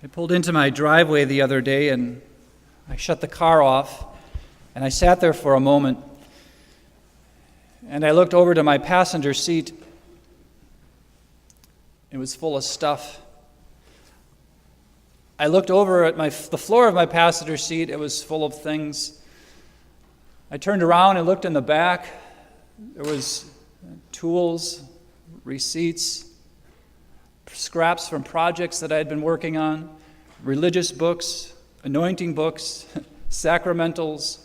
I pulled into my driveway the other day and I shut the car off and I sat there for a moment and I looked over to my passenger seat. It was full of stuff. I looked over at the floor of my passenger seat. It was full of things. I turned around and looked in the back. There was tools, receipts, scraps from projects that I had been working on, religious books, anointing books, sacramentals,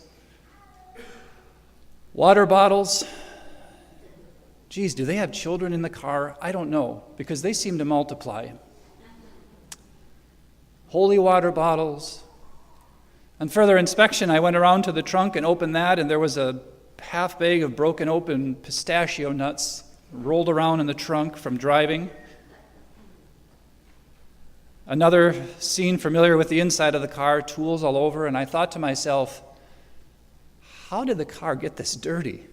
water bottles. Geez, do they have children in the car? I don't know, because they seem to multiply. Holy water bottles. On further inspection, I went around to the trunk and opened that, and there was a half bag of broken open pistachio nuts rolled around in the trunk from driving. Another scene familiar with the inside of the car, tools all over, and I thought to myself, how did the car get this dirty?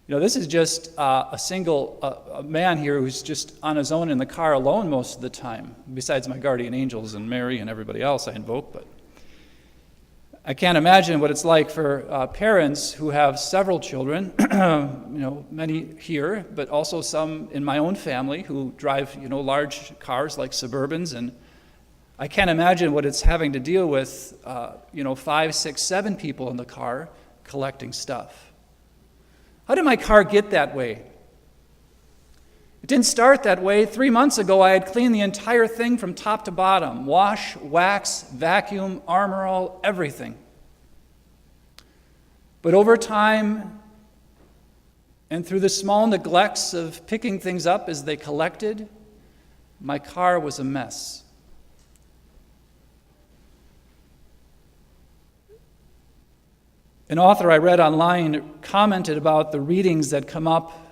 You know, this is just a man here who's just on his own in the car alone most of the time, besides my guardian angels and Mary and everybody else I invoke, but I can't imagine what it's like for parents who have several children, many here, but also some in my own family who drive, large cars like Suburbans, and I can't imagine what it's having to deal with, 5, 6, 7 people in the car collecting stuff. How did my car get that way? It didn't start that way. 3 months ago, I had cleaned the entire thing from top to bottom. Wash, wax, vacuum, Armor All, everything. But over time, and through the small neglects of picking things up as they collected, my car was a mess. An author I read online commented about the readings that come up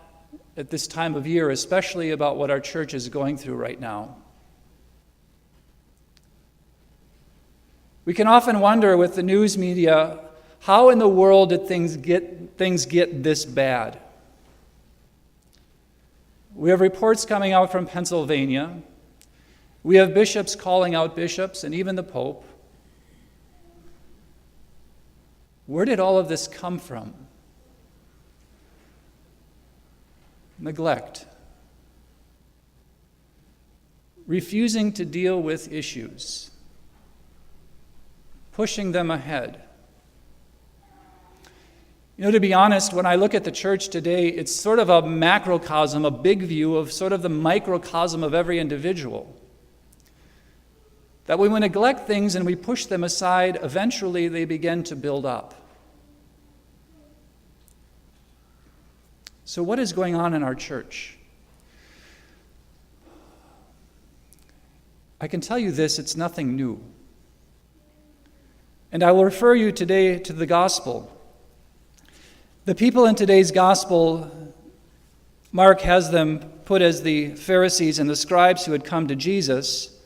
at this time of year, especially about what our church is going through right now. We can often wonder with the news media, how in the world did things get this bad? We have reports coming out from Pennsylvania. We have bishops calling out bishops and even the Pope. Where did all of this come from? Neglect. Refusing to deal with issues. Pushing them ahead. To be honest, when I look at the church today, it's sort of a macrocosm, a big view of sort of the microcosm of every individual. That when we neglect things and we push them aside, eventually they begin to build up. So what is going on in our church? I can tell you this, it's nothing new. And I will refer you today to the gospel. The people in today's gospel, Mark has them put as the Pharisees and the scribes who had come to Jesus,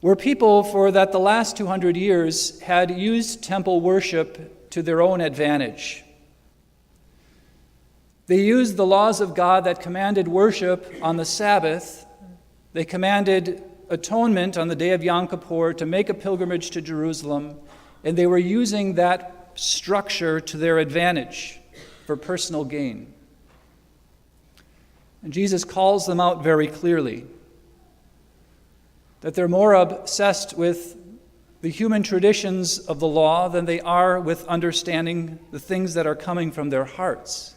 were people for that the last 200 years had used temple worship to their own advantage. They used the laws of God that commanded worship on the Sabbath. They commanded atonement on the day of Yom Kippur to make a pilgrimage to Jerusalem, and they were using that structure to their advantage for personal gain. And Jesus calls them out very clearly that they're more obsessed with the human traditions of the law than they are with understanding the things that are coming from their hearts.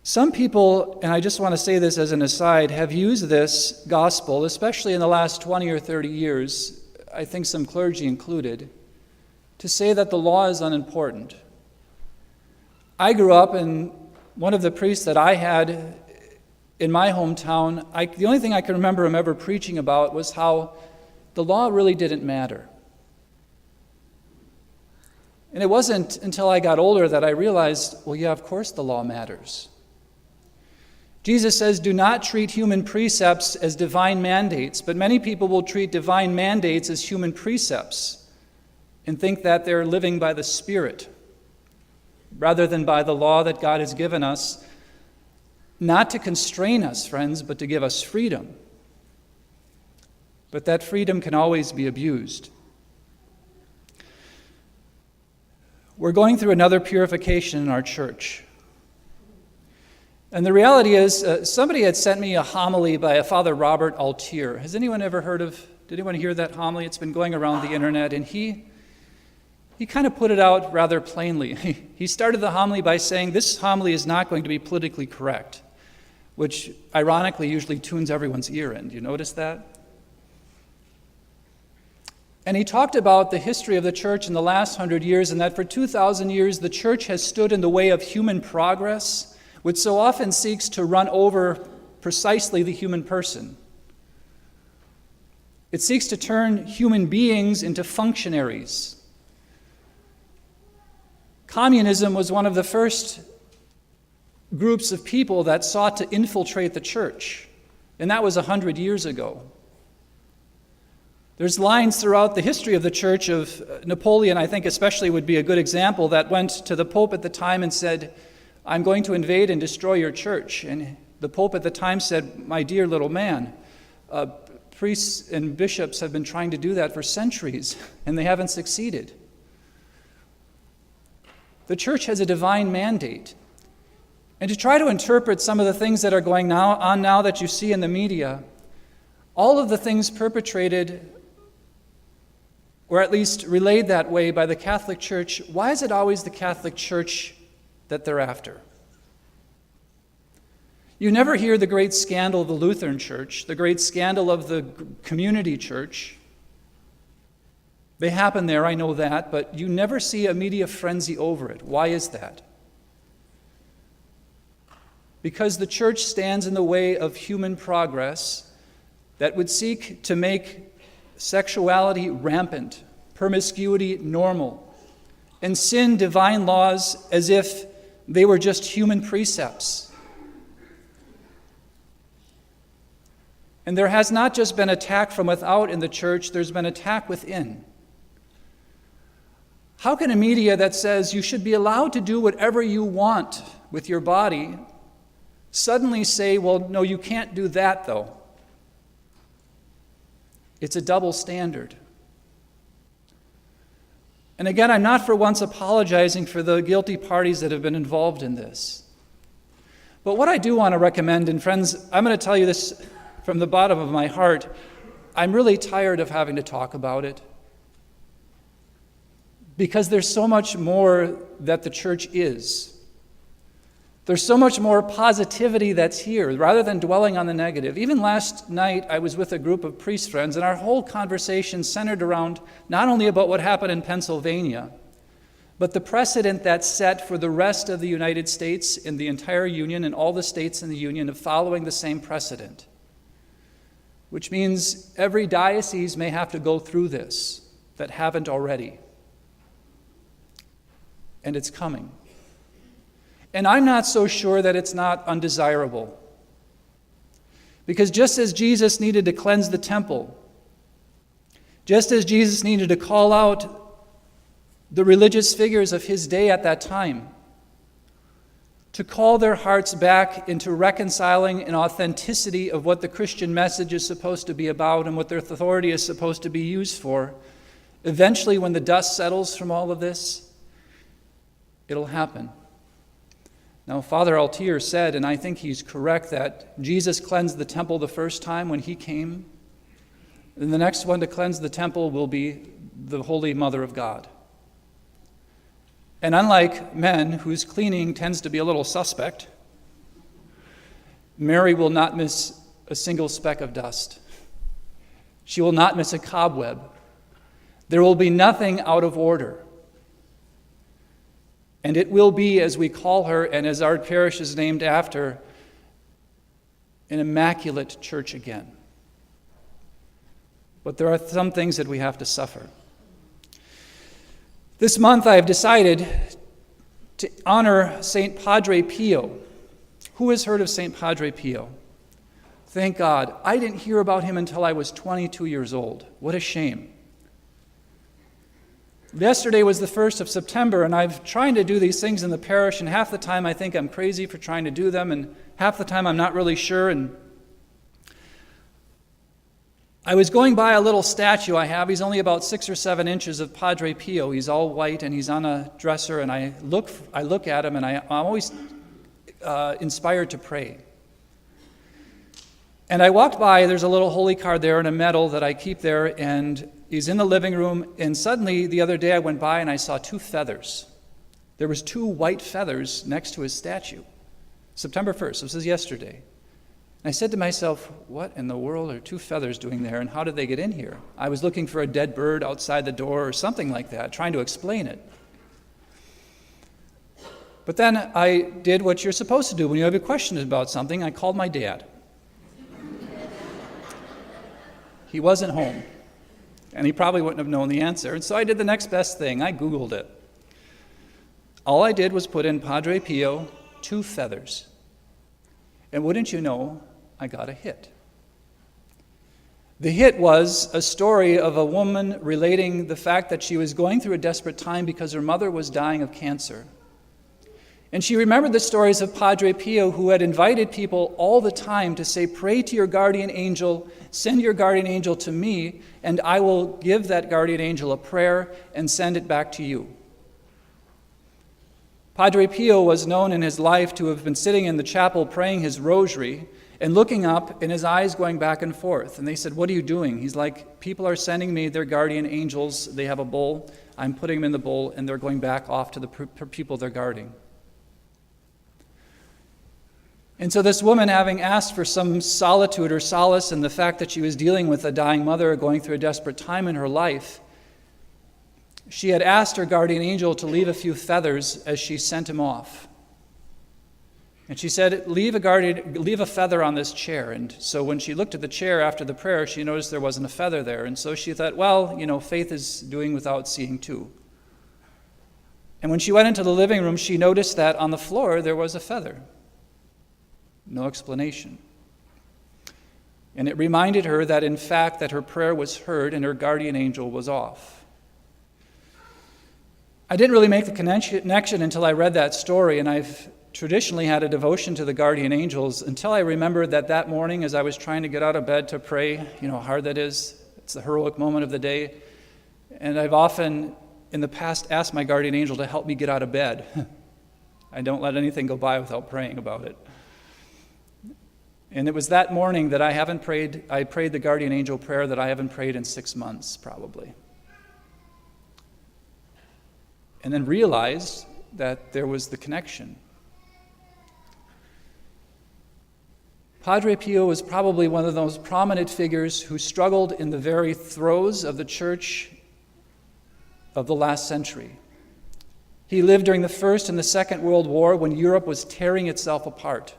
Some people, and I just want to say this as an aside, have used this gospel, especially in the last 20 or 30 years, I think some clergy included, to say that the law is unimportant. I grew up, and one of the priests that I had in my hometown, the only thing I can remember him ever preaching about was how the law really didn't matter. And it wasn't until I got older that I realized, well, yeah, of course the law matters. Jesus says, do not treat human precepts as divine mandates, but many people will treat divine mandates as human precepts and think that they're living by the Spirit rather than by the law that God has given us not to constrain us, friends, but to give us freedom. But that freedom can always be abused. We're going through another purification in our church. And the reality is, somebody had sent me a homily by a Father Robert Altier. Has anyone ever did anyone hear that homily? It's been going around the internet, and he kind of put it out rather plainly. He started the homily by saying, this homily is not going to be politically correct, which ironically usually tunes everyone's ear in. Do you notice that? And he talked about the history of the church in the last 100 years, and that for 2,000 years the church has stood in the way of human progress, which so often seeks to run over precisely the human person. It seeks to turn human beings into functionaries. Communism was one of the first groups of people that sought to infiltrate the church, and that was 100 years ago. There's lines throughout the history of the church of Napoleon, I think especially would be a good example, that went to the Pope at the time and said, I'm going to invade and destroy your church. And the Pope at the time said, my dear little man, priests and bishops have been trying to do that for centuries, and they haven't succeeded. The church has a divine mandate. And to try to interpret some of the things that are going on now that you see in the media, all of the things perpetrated, or at least relayed that way by the Catholic Church, why is it always the Catholic Church that they're after? You never hear the great scandal of the Lutheran Church, the great scandal of the community church. They happen there, I know that, but you never see a media frenzy over it. Why is that? Because the church stands in the way of human progress that would seek to make sexuality rampant, promiscuity normal, and sin divine laws as if they were just human precepts. And there has not just been attack from without in the church, there's been attack within. How can a media that says you should be allowed to do whatever you want with your body suddenly say, well, no, you can't do that, though? It's a double standard. And again, I'm not for once apologizing for the guilty parties that have been involved in this. But what I do want to recommend, and friends, I'm going to tell you this from the bottom of my heart, I'm really tired of having to talk about it. Because there's so much more that the church is. There's so much more positivity that's here, rather than dwelling on the negative. Even last night, I was with a group of priest friends, and our whole conversation centered around not only about what happened in Pennsylvania, but the precedent that's set for the rest of the United States, in the entire Union, and all the states in the Union of following the same precedent. Which means every diocese may have to go through this that haven't already. And it's coming. And I'm not so sure that it's not undesirable. Because just as Jesus needed to cleanse the temple, just as Jesus needed to call out the religious figures of his day at that time, to call their hearts back into reconciling and authenticity of what the Christian message is supposed to be about and what their authority is supposed to be used for, eventually when the dust settles from all of this, it'll happen. Now, Father Altier said, and I think he's correct, that Jesus cleansed the temple the first time when he came. And the next one to cleanse the temple will be the Holy Mother of God. And unlike men, whose cleaning tends to be a little suspect, Mary will not miss a single speck of dust. She will not miss a cobweb. There will be nothing out of order. And it will be, as we call her, and as our parish is named after, an immaculate church again. But there are some things that we have to suffer. This month I have decided to honor St. Padre Pio. Who has heard of St. Padre Pio? Thank God. I didn't hear about him until I was 22 years old. What a shame. Yesterday was the 1st of September, and I've trying to do these things in the parish, and half the time I think I'm crazy for trying to do them, and half the time I'm not really sure. And I was going by a little statue I have. He's only about 6 or 7 inches of Padre Pio. He's all white and he's on a dresser, and I look at him, and I'm always inspired to pray. And I walked by, there's a little holy card there and a medal that I keep there, and he's in the living room, and suddenly the other day I went by and I saw 2 feathers. There was 2 white feathers next to his statue. September 1st, this was yesterday. And I said to myself, what in the world are 2 feathers doing there, and how did they get in here? I was looking for a dead bird outside the door or something like that, trying to explain it. But then I did what you're supposed to do when you have a question about something. I called my dad. He wasn't home, and he probably wouldn't have known the answer. And so I did the next best thing. I Googled it. All I did was put in Padre Pio, 2 feathers. And wouldn't you know, I got a hit. The hit was a story of a woman relating the fact that she was going through a desperate time because her mother was dying of cancer. And she remembered the stories of Padre Pio, who had invited people all the time to say, pray to your guardian angel, send your guardian angel to me, and I will give that guardian angel a prayer and send it back to you. Padre Pio was known in his life to have been sitting in the chapel praying his rosary and looking up and his eyes going back and forth. And they said, what are you doing? He's like, people are sending me their guardian angels. They have a bowl. I'm putting them in the bowl, and they're going back off to the people they're guarding. And so this woman, having asked for some solitude or solace in the fact that she was dealing with a dying mother going through a desperate time in her life, she had asked her guardian angel to leave a few feathers as she sent him off. And she said, leave a feather on this chair. And so when she looked at the chair after the prayer, she noticed there wasn't a feather there. And so she thought, well, faith is doing without seeing too. And when she went into the living room, she noticed that on the floor there was a feather. No explanation. And it reminded her that, in fact, that her prayer was heard and her guardian angel was off. I didn't really make the connection until I read that story, and I've traditionally had a devotion to the guardian angels until I remembered that morning as I was trying to get out of bed to pray, how hard that is. It's the heroic moment of the day. And I've often, in the past, asked my guardian angel to help me get out of bed. I don't let anything go by without praying about it. And it was that morning that I prayed the guardian angel prayer that I haven't prayed in 6 months, probably. And then realized that there was the connection. Padre Pio was probably one of those prominent figures who struggled in the very throes of the church of the last century. He lived during the First and the Second World War when Europe was tearing itself apart.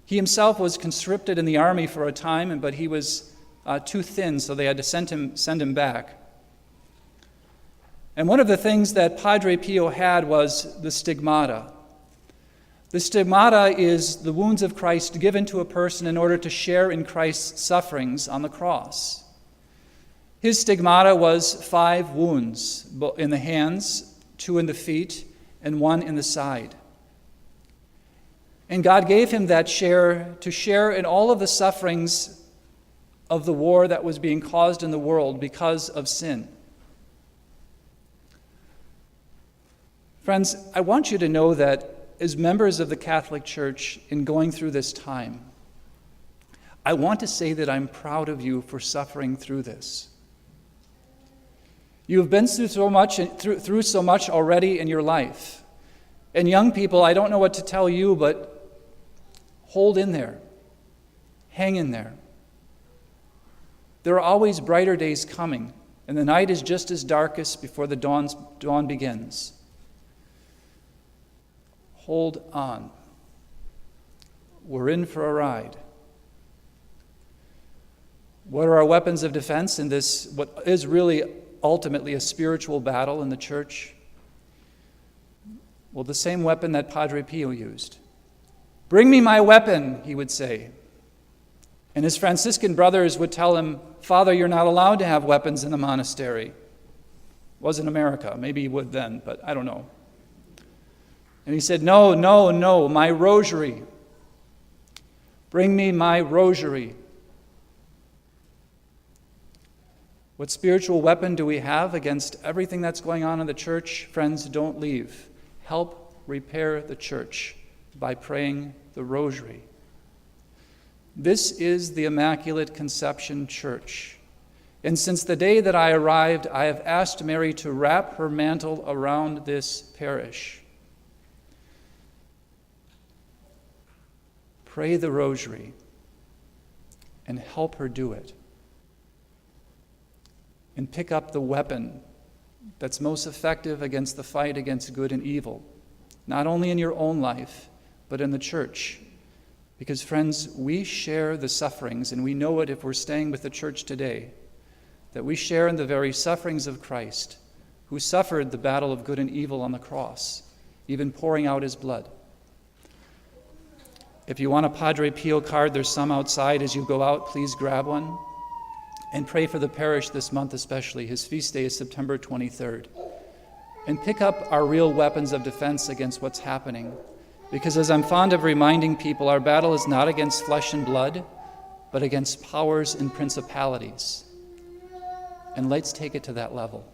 He himself was conscripted in the army for a time, but he was too thin, so they had to send him back. And one of the things that Padre Pio had was the stigmata. The stigmata is the wounds of Christ given to a person in order to share in Christ's sufferings on the cross. His stigmata was 5 wounds in the hands, 2 in the feet, and 1 in the side. And God gave him that to share in all of the sufferings of the war that was being caused in the world because of sin. Friends, I want you to know that as members of the Catholic Church in going through this time, I want to say that I'm proud of you for suffering through this. You have been through so much already in your life. And young people, I don't know what to tell you, but hold in there. Hang in there. There are always brighter days coming, and the night is just as darkest before the dawn begins. Hold on. We're in for a ride. What are our weapons of defense in this, what is really ultimately a spiritual battle in the church? Well, the same weapon that Padre Pio used. Bring me my weapon, he would say. And his Franciscan brothers would tell him, Father, you're not allowed to have weapons in the monastery. It was in America. Maybe he would then, but I don't know. And he said, no, no, no, my rosary. Bring me my rosary. What spiritual weapon do we have against everything that's going on in the church? Friends, don't leave. Help repair the church by praying the rosary. This is the Immaculate Conception Church. And since the day that I arrived, I have asked Mary to wrap her mantle around this parish. Pray the rosary and help her do it. And pick up the weapon that's most effective against the fight against good and evil, not only in your own life, but in the church. Because, friends, we share the sufferings, and we know it if we're staying with the church today, that we share in the very sufferings of Christ, who suffered the battle of good and evil on the cross, even pouring out his blood. If you want a Padre Pio card, there's some outside. As you go out, please grab one. And pray for the parish this month especially. His feast day is September 23rd. And pick up our real weapons of defense against what's happening. Because as I'm fond of reminding people, our battle is not against flesh and blood, but against powers and principalities. And let's take it to that level.